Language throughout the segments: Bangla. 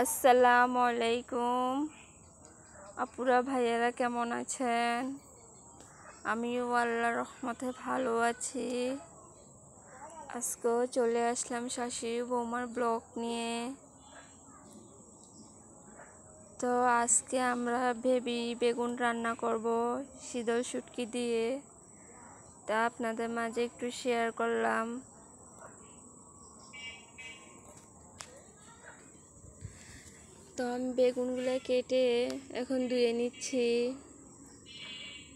আসসালামু আলাইকুম আপুরা ভাইয়েরা কেমন আছেন? আমিও আল্লাহর রহমতে ভালো আছি। আজকেও চলে আসলাম শাশুড়ি বৌমার ব্লগ নিয়ে। তো আজকে আমরা বেগুন রান্না করব শীতল শুটকি দিয়ে, তা আপনাদের মাঝে একটু শেয়ার করলাম। তো আমি বেগুনগুলো কেটে এখন ধুয়ে নিচ্ছি।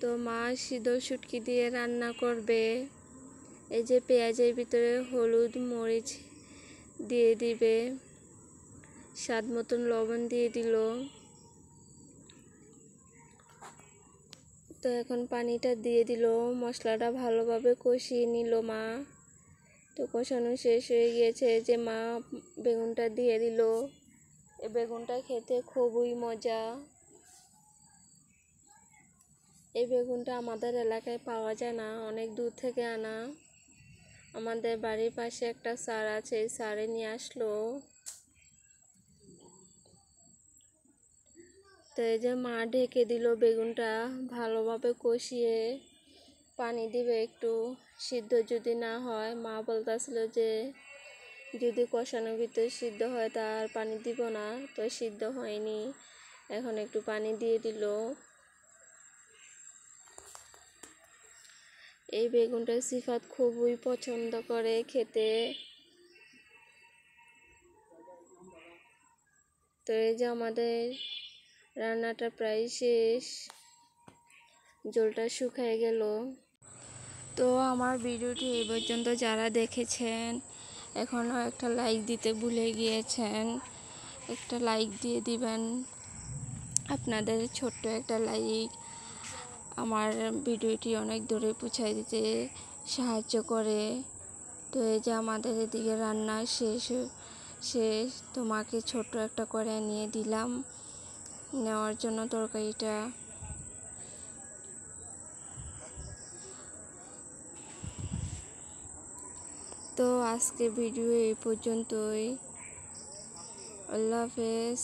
তো মা শীতল শুটকি দিয়ে রান্না করবে। এই যে পেঁয়াজের ভিতরে হলুদ মরিচ দিয়ে দিবে, স্বাদ মতন লবণ দিয়ে দিল। তো এখন পানিটা দিয়ে দিল, মশলাটা ভালোভাবে কষিয়ে নিল মা। তো কষানো শেষ হয়ে গিয়েছে, যে মা বেগুনটা দিয়ে দিল। এই বেগুনটা খেতে খুবই মজা। এই বেগুনটা আমাদের এলাকায় পাওয়া যায় না, অনেক দূর থেকে আনা। আমাদের বাড়ির পাশে একটা স্যার আছে, এই স্যারে নিয়ে আসলো। তো এই যে মা ঢেকে দিল, বেগুনটা ভালোভাবে কষিয়ে পানি দিবে একটু। সিদ্ধ যদি না হয়, মা বলতেছিল যে যদি কষানোর ভিতরে সিদ্ধ হয় তার পানি দিব না, তো সিদ্ধ হয়নি, এখন একটু পানি দিয়ে দিল। এই বেগুনটা সিফাত খুবই পছন্দ করে খেতে। তো এই যে আমাদের রান্নাটা প্রায় শেষ, জলটা শুকিয়ে গেল। তো আমার ভিডিওটি এই পর্যন্ত যারা দেখেছেন এখনও একটা লাইক দিতে ভুলে গিয়েছেন, একটা লাইক দিয়ে দিবেন। আপনাদের ছোট্ট একটা লাইক আমার ভিডিওটি অনেক দূরে পৌঁছায় দিতে সাহায্য করে। তো এই যে আমাদের এদিকে রান্না শেষ, তোমাকে ছোট্ট একটা করে নিয়ে দিলাম নেওয়ার জন্য তরকারিটা। তো আজকে ভিডিও এই পর্যন্তই। আল্লাহ হাফেজ।